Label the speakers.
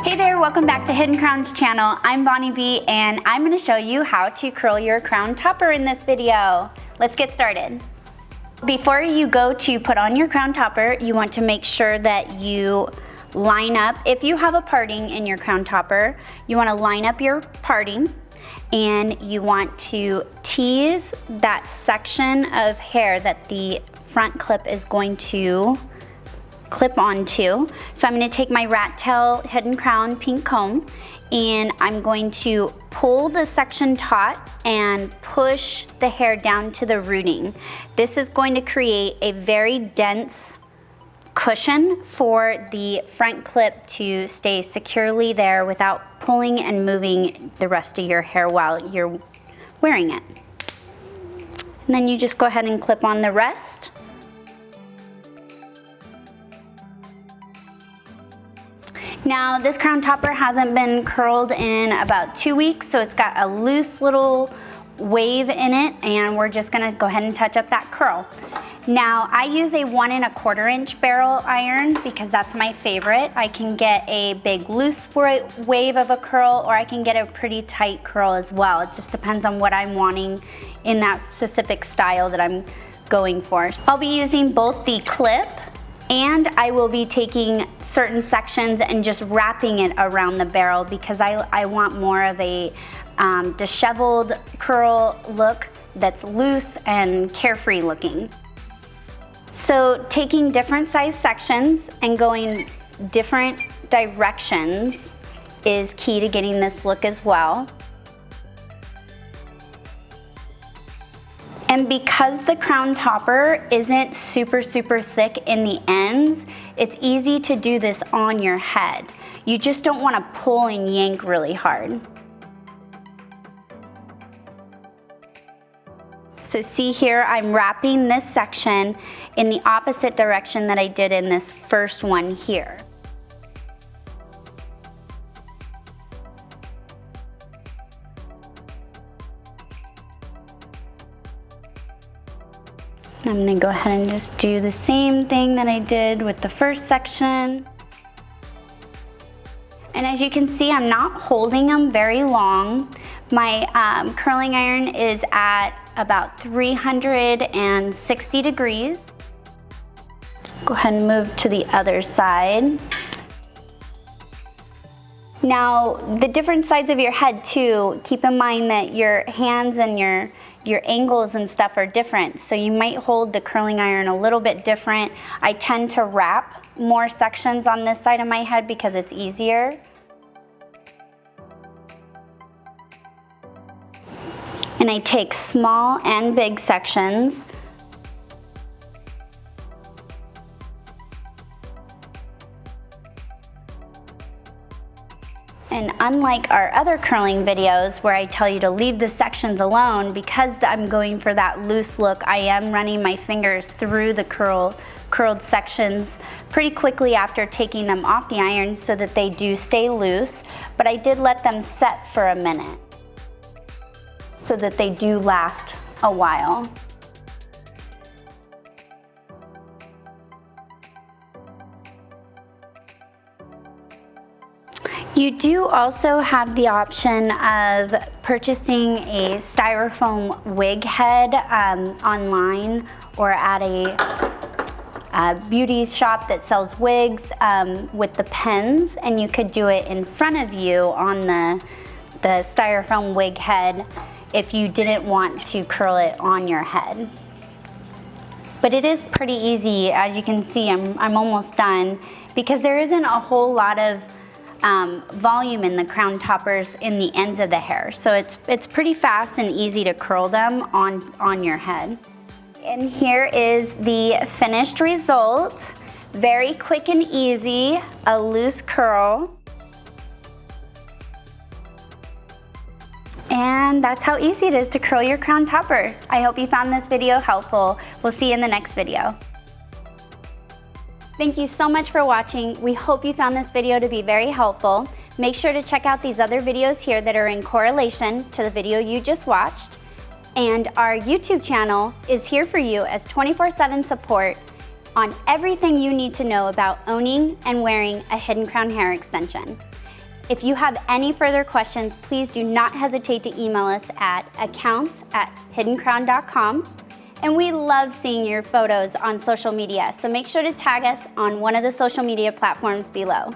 Speaker 1: Hey there, welcome back to Hidden Crowns channel. I'm Bonnie B and I'm going to show you how to curl your crown topper in this video. Let's get started. Before you go to put on your crown topper, you want to make sure that you line up. If you have a parting in your crown topper, you want to line up your parting and you want to tease that section of hair that the front clip is going to clip onto. So I'm going to take my rat tail hidden crown pink comb and I'm going to pull the section taut and push the hair down to the rooting. This is going to create a very dense cushion for the front clip to stay securely there without pulling and moving the rest of your hair while you're wearing it. And then you just go ahead and clip on the rest. Now this crown topper hasn't been curled in about 2 weeks, so it's got a loose little wave in it, and we're just gonna go ahead and touch up that curl. Now I use a 1 1/4 inch barrel iron because that's my favorite. I can get a big loose wave of a curl, or I can get a pretty tight curl as well. It just depends on what I'm wanting in that specific style that I'm going for. I'll be using both the clip and I will be taking certain sections and just wrapping it around the barrel because I want more of a disheveled curl look that's loose and carefree looking. So taking different size sections and going different directions is key to getting this look as well. And because the crown topper isn't super thick in the ends, it's easy to do this on your head. You just don't want to pull and yank really hard. So see here, I'm wrapping this section in the opposite direction that I did in this first one here. I'm gonna go ahead and just do the same thing that I did with the first section. And as you can see, I'm not holding them very long. My curling iron is at about 360 degrees. Go ahead and move to the other side. Now, the different sides of your head too, keep in mind that your hands and your angles and stuff are different, so you might hold the curling iron a little bit different. I tend to wrap more sections on this side of my head because it's easier. And I take small and big sections. And unlike our other curling videos where I tell you to leave the sections alone, because I'm going for that loose look, I am running my fingers through the curled sections pretty quickly after taking them off the iron so that they do stay loose. But I did let them set for a minute so that they do last a while. You do also have the option of purchasing a styrofoam wig head online or at a beauty shop that sells wigs with the pens, and you could do it in front of you on the styrofoam wig head if you didn't want to curl it on your head. But it is pretty easy. As you can see, I'm almost done because there isn't a whole lot of volume in the crown toppers in the ends of the hair. So it's pretty fast and easy to curl them on your head. And here is the finished result. Very quick and easy, a loose curl. And that's how easy it is to curl your crown topper. I hope you found this video helpful. We'll see you in the next video. Thank you so much for watching. We hope you found this video to be very helpful. Make sure to check out these other videos here that are in correlation to the video you just watched. And our YouTube channel is here for you as 24/7 support on everything you need to know about owning and wearing a hidden crown hair extension. If you have any further questions, please do not hesitate to email us at accounts@hiddencrown.com. And we love seeing your photos on social media, so make sure to tag us on one of the social media platforms below.